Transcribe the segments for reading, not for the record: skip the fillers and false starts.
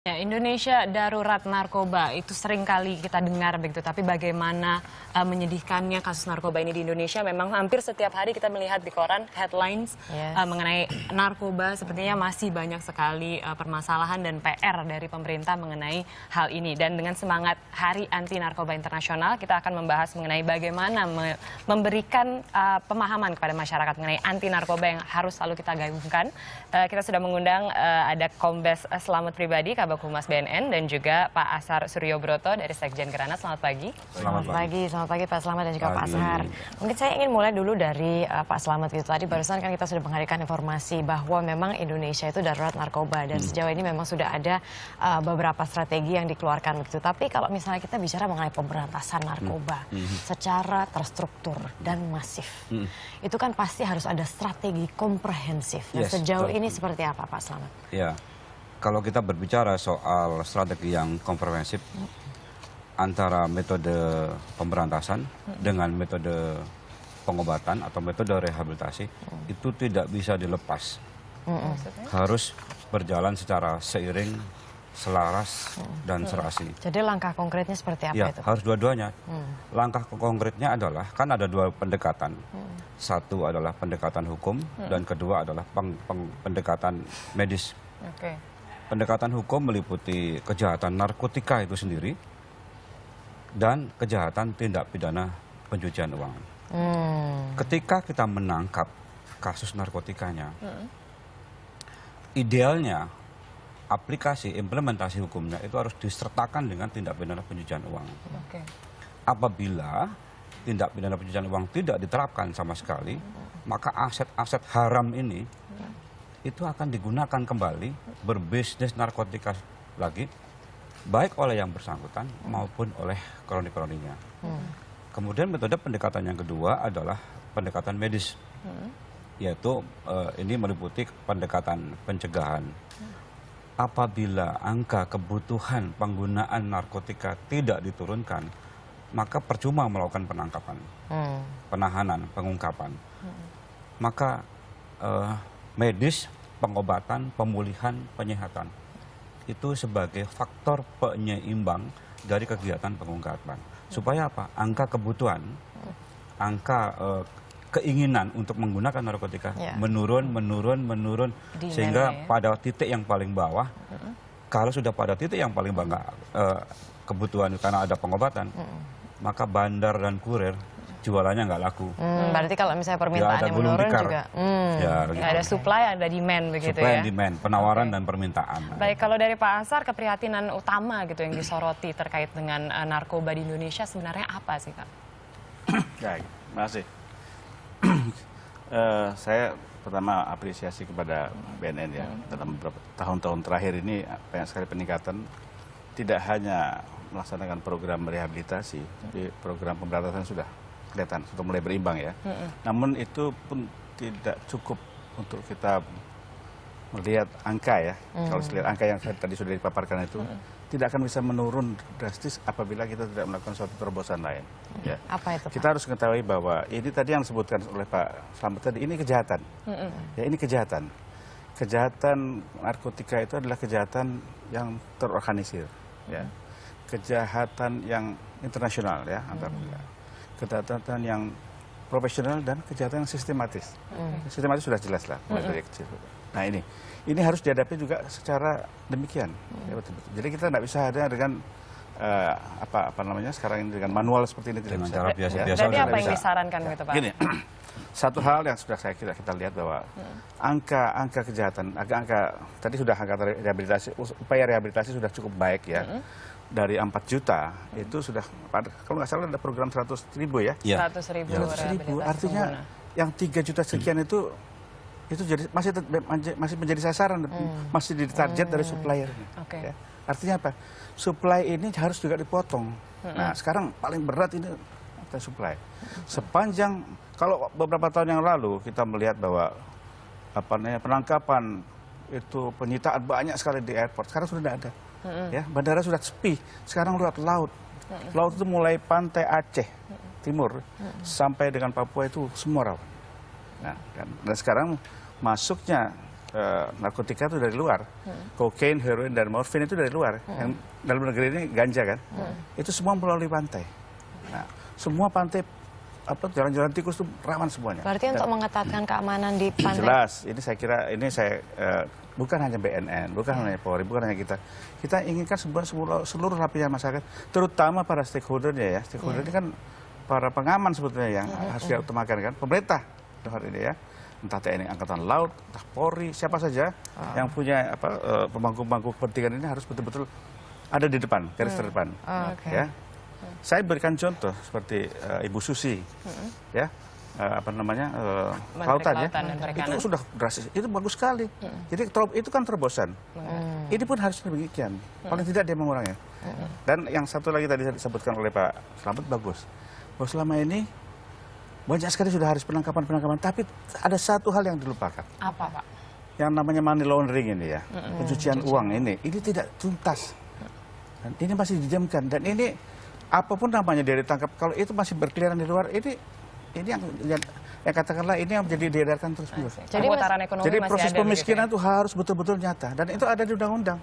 Ya, Indonesia darurat narkoba itu sering kali kita dengar begitu, tapi bagaimana menyedihkannya kasus narkoba ini di Indonesia. Memang hampir setiap hari kita melihat di koran headlines mengenai narkoba. Sepertinya masih banyak sekali permasalahan dan PR dari pemerintah mengenai hal ini. Dan dengan semangat Hari Anti Narkoba Internasional, kita akan membahas mengenai bagaimana memberikan pemahaman kepada masyarakat mengenai anti narkoba yang harus selalu kita gaungkan. Kita sudah mengundang ada Kombes Slamet Pribadi, Kabag Humas BNN, dan juga Pak Ashar Suryobroto dari Sekjen Gerana. Selamat pagi. Selamat pagi Pak Slamet dan juga Pak Ashar. Mungkin saya ingin mulai dulu dari Pak Slamet gitu. Tadi barusan kan kita sudah menghadirkan informasi bahwa memang Indonesia itu darurat narkoba dan sejauh ini memang sudah ada beberapa strategi yang dikeluarkan begitu. Tapi kalau misalnya kita bicara mengenai pemberantasan narkoba secara terstruktur dan masif, itu kan pasti harus ada strategi komprehensif. Nah, sejauh ini seperti apa Pak Slamet? Ya. Kalau kita berbicara soal strategi yang komprehensif antara metode pemberantasan dengan metode pengobatan atau metode rehabilitasi itu tidak bisa dilepas. Harus berjalan secara seiring, selaras, dan serasi. Jadi langkah konkretnya seperti apa ya, itu? Harus dua-duanya. Langkah konkretnya adalah, kan ada dua pendekatan. Satu adalah pendekatan hukum dan kedua adalah pendekatan medis. Pendekatan hukum meliputi kejahatan narkotika itu sendiri dan kejahatan tindak pidana pencucian uang. Ketika kita menangkap kasus narkotikanya, idealnya aplikasi implementasi hukumnya itu harus disertakan dengan tindak pidana pencucian uang. Apabila tindak pidana pencucian uang tidak diterapkan sama sekali, maka aset-aset haram ini itu akan digunakan kembali berbisnis narkotika lagi, baik oleh yang bersangkutan maupun oleh kroni-kroninya. Kemudian metode pendekatan yang kedua adalah pendekatan medis, yaitu ini meliputi pendekatan pencegahan. Apabila angka kebutuhan penggunaan narkotika tidak diturunkan, maka percuma melakukan penangkapan, penahanan, pengungkapan. Maka medis, pengobatan, pemulihan, penyehatan itu sebagai faktor penyeimbang dari kegiatan pengungkapan. Supaya apa? Angka kebutuhan, angka keinginan untuk menggunakan narkotika menurun, sehingga pada titik yang paling bawah, kalau sudah pada titik yang paling bawah kebutuhan karena ada pengobatan, maka bandar dan kurir jualannya nggak laku. Berarti kalau misalnya permintaannya menurun juga, nggak ada supply, ada demand begitu supply ya? and demand, penawaran dan permintaan. Baik, kalau dari Pak Ashar, keprihatinan utama gitu yang disoroti terkait dengan narkoba di Indonesia sebenarnya apa sih, Kak? Baik, terima kasih. Saya pertama apresiasi kepada BNN ya, dalam beberapa tahun-tahun terakhir ini banyak sekali peningkatan, tidak hanya melaksanakan program rehabilitasi, tapi program pemberantasan sudah kelihatan, sudah mulai berimbang ya. Namun itu pun tidak cukup untuk kita melihat angka ya. Kalau lihat angka yang tadi sudah dipaparkan itu, tidak akan bisa menurun drastis apabila kita tidak melakukan suatu terobosan lain. Ya. Apa itu, Pak? Kita harus mengetahui bahwa ini tadi yang disebutkan oleh Pak Slamet tadi, ini kejahatan. Ya, ini kejahatan. Kejahatan narkotika itu adalah kejahatan yang terorganisir. Ya. Kejahatan yang internasional ya, antar kejahatan yang profesional dan kejahatan yang sistematis. Sistematis sudah jelas lah mulai dari kecil. Nah ini harus dihadapi juga secara demikian. Ya, betul-betul. Jadi kita tidak bisa ada dengan apa namanya sekarang ini dengan manual seperti ini tidak bisa. Cara biasa-biasa. Jadi apa yang disarankan gitu, Pak? Gini, satu hal yang sudah kita lihat bahwa angka kejahatan, angka tadi sudah angka rehabilitasi, upaya rehabilitasi sudah cukup baik ya. Dari 4 juta itu sudah, kalau nggak salah ada program 100.000 ya. 100.000 artinya yang 3 juta sekian itu jadi masih menjadi sasaran, masih ditarget dari supplier. Ya. Artinya apa? Supply ini harus juga dipotong. Nah sekarang paling berat ini supply. Sepanjang kalau beberapa tahun yang lalu kita melihat bahwa penangkapan itu penyitaan banyak sekali di airport, sekarang sudah tidak ada. Ya, bandara sudah sepi. Sekarang lewat laut. Laut itu mulai pantai Aceh Timur sampai dengan Papua itu semua rawan. Nah, dan sekarang masuknya narkotika itu dari luar. Kokain, heroin, dan morfin itu dari luar. Yang dalam negeri ini ganja kan. Itu semua melalui pantai. Nah, semua pantai, jalan-jalan tikus itu rawan semuanya. Berarti untuk mengetatkan keamanan di pantai. Jelas, ini saya kira, bukan hanya BNN, bukan hanya Polri, bukan hanya kita. Kita inginkan seluruh lapisan masyarakat, terutama para stakeholder-nya ya. Stakeholder ini kan para pengaman sebetulnya yang harus diutamakan kan. Pemerintah dalam ini ya. Entah TNI Angkatan Laut, entah Polri, siapa saja yang punya pemangku-pemangku kepentingan ini harus betul-betul ada di depan, garis terdepan. Ya. Saya berikan contoh seperti Ibu Susi, ya, kelautan ya, itu sudah drastis, itu bagus sekali. Jadi itu kan terobosan. Ini pun harus demikian, paling tidak dia mengurangi. Dan yang satu lagi tadi disebutkan oleh Pak Slamet bagus, bahwa selama ini banyak sekali sudah harus penangkapan, tapi ada satu hal yang dilupakan. Apa, Pak? Yang namanya money laundering ini ya, pencucian uang ini tidak tuntas. Dan ini masih didiamkan. Dan ini apapun namanya dia ditangkap, kalau itu masih berkeliaran di luar, ini yang katakanlah ini yang menjadi diedarkan terus menerus. Jadi proses pemiskinan itu harus betul-betul nyata. Dan itu ada di undang-undang.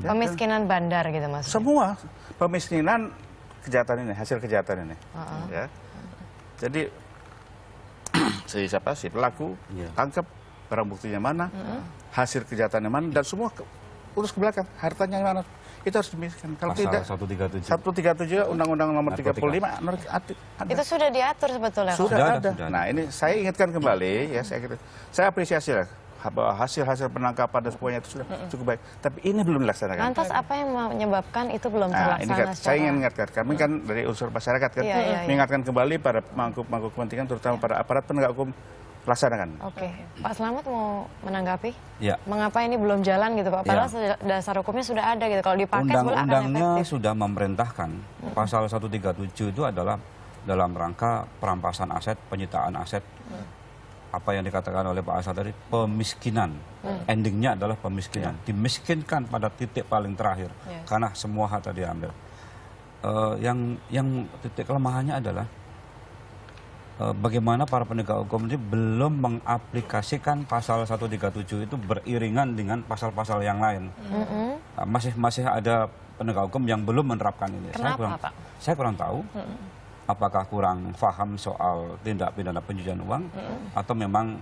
Ya, pemiskinan bandar gitu maksudnya? Semua pemiskinan kejahatan ini, hasil kejahatan ini. Ya. Jadi si pelaku tangkap, barang buktinya mana, hasil kejahatannya mana, dan semua urus ke belakang, hartanya mana, itu harus dimiskin. Kalau tidak, 137 Undang-Undang Nomor 35 ada. Itu sudah diatur sebetulnya. Sudah ada. Nah ini saya ingatkan kembali, ya saya apresiasi lah bahwa hasil penangkapan dan semuanya itu sudah cukup baik. Tapi ini belum dilaksanakan. Lantas apa yang menyebabkan itu belum terlaksana? Ini kan, saya ingin mengingatkan, kami kan dari unsur masyarakat kan, mengingatkan kembali para pemangku kepentingan, terutama para aparat penegak hukum, laksanakan. Oke, Pak Slamet mau menanggapi? Ya. Mengapa ini belum jalan gitu Pak? Padahal dasar hukumnya sudah ada gitu. Kalau dipakai sebenarnya akan efektif. Undang-undangnya sudah memerintahkan. Pasal 137 itu adalah dalam rangka perampasan aset, penyitaan aset. Apa yang dikatakan oleh Pak Asad tadi, pemiskinan. Endingnya adalah pemiskinan. Dimiskinkan pada titik paling terakhir. Karena semua harta diambil. Yang titik kelemahannya adalah bagaimana para penegak hukum ini belum mengaplikasikan pasal 137 itu beriringan dengan pasal-pasal yang lain. Masih ada penegak hukum yang belum menerapkan ini. Kenapa, Pak? Saya kurang tahu. Apakah kurang paham soal tindak pidana pencucian uang atau memang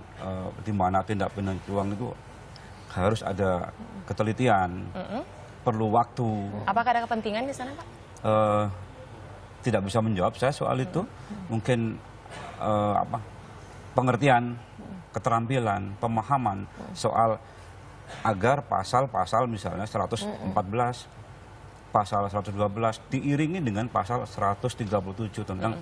di mana tindak pidana uang itu harus ada ketelitian, perlu waktu. Apakah ada kepentingan di sana, Pak? Tidak bisa menjawab saya soal itu. Mungkin pengertian, keterampilan, pemahaman soal agar pasal-pasal misalnya 114, pasal 112 diiringi dengan pasal 137 tentang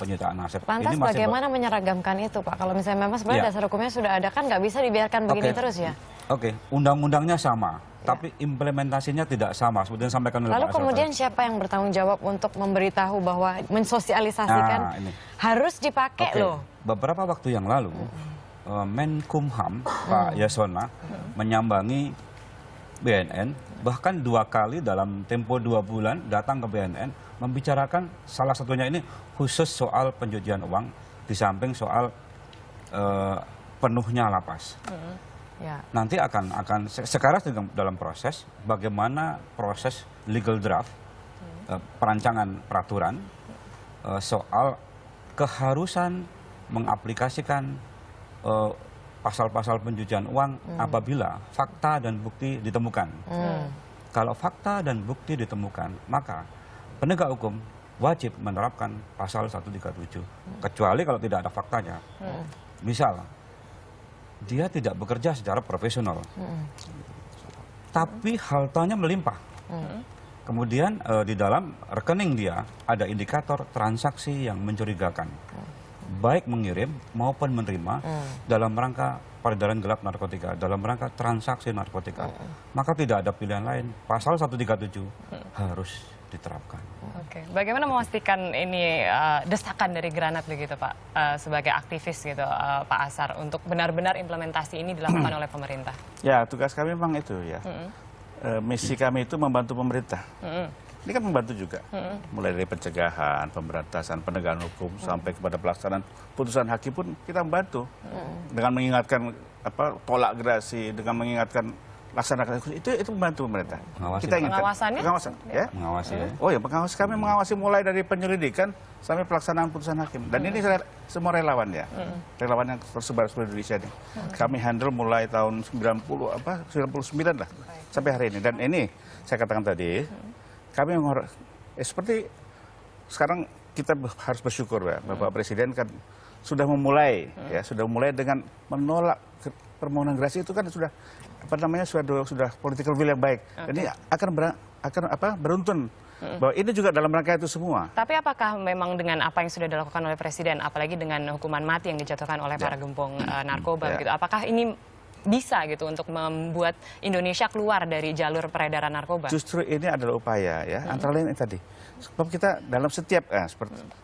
penyitaan aset. Lantas ini bagaimana menyeragamkan itu Pak? Kalau misalnya memang sebenarnya dasar hukumnya sudah ada kan nggak bisa dibiarkan begini terus ya? Oke, undang-undangnya sama. Tapi implementasinya tidak sama, seperti yang disampaikan oleh Lalu kemudian siapa yang bertanggung jawab untuk memberitahu bahwa mensosialisasikan harus dipakai loh? Beberapa waktu yang lalu, Menkumham Pak Yasona menyambangi BNN, bahkan 2 kali dalam tempo 2 bulan datang ke BNN, membicarakan salah satunya ini khusus soal pencucian uang, di samping soal penuhnya lapas. Nanti akan sekarang dalam proses bagaimana proses legal draft perancangan peraturan soal keharusan mengaplikasikan pasal-pasal pencucian uang apabila fakta dan bukti ditemukan. Kalau fakta dan bukti ditemukan, maka penegak hukum wajib menerapkan pasal 137 kecuali kalau tidak ada faktanya. Misal dia tidak bekerja secara profesional, tapi hartanya melimpah. Kemudian di dalam rekening dia ada indikator transaksi yang mencurigakan, baik mengirim maupun menerima dalam rangka peredaran gelap narkotika, dalam rangka transaksi narkotika. Maka tidak ada pilihan lain, pasal 137 harus diterapkan. Oke, bagaimana memastikan ini desakan dari Granat begitu Pak, sebagai aktivis gitu Pak Asar, untuk benar-benar implementasi ini dilakukan oleh pemerintah? Ya, tugas kami memang itu ya. Misi kami itu membantu pemerintah. Ini kan membantu juga, mulai dari pencegahan, pemberantasan, penegakan hukum, sampai kepada pelaksanaan putusan hakim pun kita membantu. Dengan mengingatkan tolak gerasi, dengan mengingatkan laksanakan itu membantu pemerintah. Kita ingatkan. Pengawasannya? Pengawasan, ya. Mengawasi ya. Oh ya, pengawas kami mengawasi mulai dari penyelidikan sampai pelaksanaan putusan hakim. Dan ini semua relawan ya, relawan yang tersebar seluruh Indonesia nih. Kami handle mulai tahun 99 lah sampai hari ini. Dan ini saya katakan tadi, kami seperti sekarang kita harus bersyukur ya, Bapak Presiden kan sudah memulai dengan menolak permohonan gerasi itu kan sudah sudah political will yang baik. Dan ini akan beruntun bahwa ini juga dalam rangka itu semua. Tapi apakah memang dengan apa yang sudah dilakukan oleh Presiden, apalagi dengan hukuman mati yang dijatuhkan oleh para gembong narkoba, gitu, apakah ini bisa gitu untuk membuat Indonesia keluar dari jalur peredaran narkoba? Justru ini adalah upaya ya, antara lain ini tadi. Sebab kita dalam setiap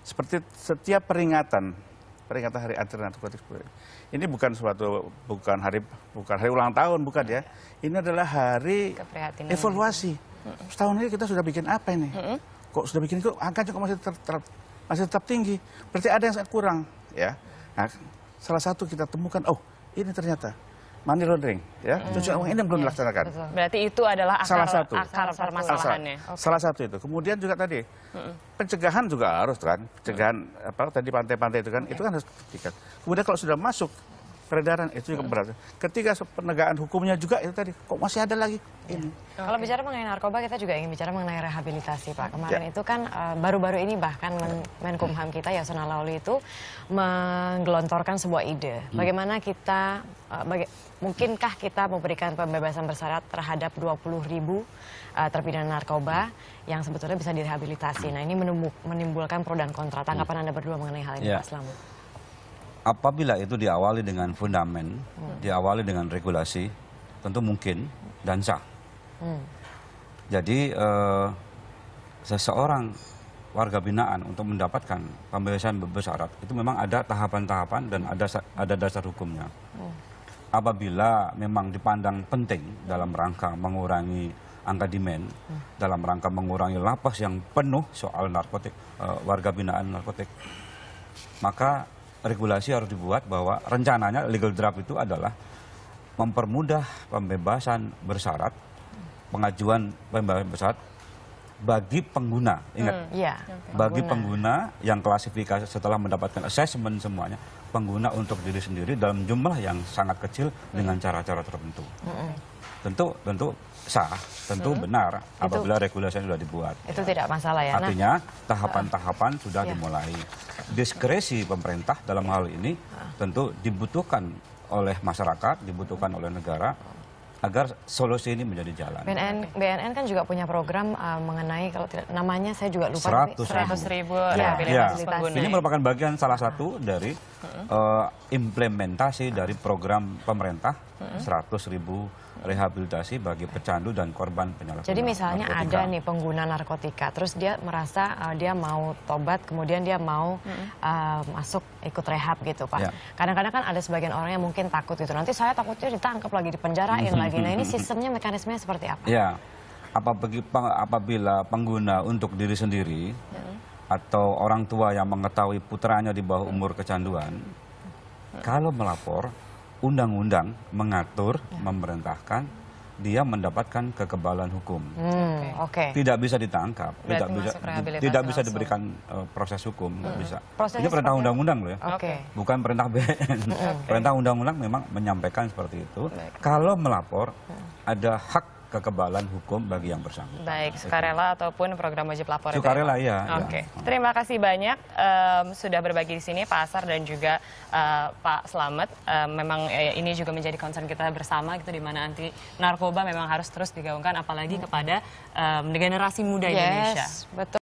seperti setiap peringatan Hari Anti Narkotik, ini bukan hari ulang tahun, bukan ya. Ini adalah hari evaluasi. Setahun ini kita sudah bikin apa ini? Kok sudah bikin itu angkanya kok masih tetap tinggi? Berarti ada yang kurang ya. Nah, salah satu kita temukan, oh ini ternyata money laundering, ya, pencucian uang ini yang belum dilaksanakan. Berarti itu adalah akar permasalahannya. Salah satu itu. Kemudian juga tadi pencegahan juga harus kan, pencegahan tadi pantai-pantai itu kan harus diperhatikan. Kemudian kalau sudah masuk peredaran itu juga berat. Ketika penegakan hukumnya juga itu tadi kok masih ada lagi ini. Kalau bicara mengenai narkoba, kita juga ingin bicara mengenai rehabilitasi, Pak. Kemarin itu kan baru-baru ini bahkan Menkumham kita Yasona Lawli itu menggelontorkan sebuah ide. Bagaimana kita mungkinkah kita memberikan pembebasan bersyarat terhadap 20.000 terpidana narkoba yang sebetulnya bisa direhabilitasi. Nah, ini menimbulkan pro dan kontra. Tanggapan Anda berdua mengenai hal ini, Pak Slamet? Apabila itu diawali dengan fundamen, diawali dengan regulasi, tentu mungkin dan sah. Jadi seseorang warga binaan untuk mendapatkan pembebasan bersyarat itu memang ada tahapan-tahapan dan ada dasar hukumnya. Apabila memang dipandang penting dalam rangka mengurangi angka demand, dalam rangka mengurangi lapas yang penuh soal narkotik, warga binaan narkotik, maka regulasi harus dibuat bahwa rencananya legal draft itu adalah mempermudah pembebasan bersyarat, pengajuan pembebasan bersyarat bagi pengguna. Ingat, bagi pengguna yang klasifikasi setelah mendapatkan assessment semuanya, pengguna untuk diri sendiri dalam jumlah yang sangat kecil dengan cara-cara tertentu. Tentu sah, tentu benar apabila regulasi sudah dibuat. Itu tidak masalah ya. Artinya tahapan-tahapan sudah dimulai. Diskresi pemerintah dalam hal ini tentu dibutuhkan oleh masyarakat, dibutuhkan oleh negara agar solusi ini menjadi jalan. BNN kan juga punya program mengenai, kalau tidak namanya saya juga lupa, 100.000 rehabilitasi pengguna. Ini merupakan bagian salah satu dari implementasi dari program pemerintah 100.000 rehabilitasi bagi pecandu dan korban penyalahgunaan. Jadi misalnya ada nih pengguna narkotika, terus dia merasa dia mau tobat, kemudian dia mau masuk ikut rehab gitu, Pak. Kadang-kadang kan ada sebagian orang yang mungkin takut gitu. Nanti saya takutnya ditangkap lagi, dipenjarain lagi. Nah, ini sistemnya, mekanismenya seperti apa? Ya, apabila pengguna untuk diri sendiri atau orang tua yang mengetahui putranya di bawah umur kecanduan, kalau melapor, undang-undang mengatur, memerintahkan dia mendapatkan kekebalan hukum. Tidak bisa ditangkap, tidak bisa diberikan proses hukum, nggak bisa. Ini perintah undang-undang loh ya, bukan perintah BNN. Perintah undang-undang memang menyampaikan seperti itu. Kalau melapor, ada hak kekebalan hukum bagi yang bersangkutan. Baik, sukarela ataupun program wajib lapor. Sukarela ya. Oke. Terima kasih banyak sudah berbagi di sini Pak Ashar dan juga Pak Slamet. Memang ini juga menjadi concern kita bersama gitu, di mana anti narkoba memang harus terus digaungkan apalagi kepada generasi muda Indonesia. Betul.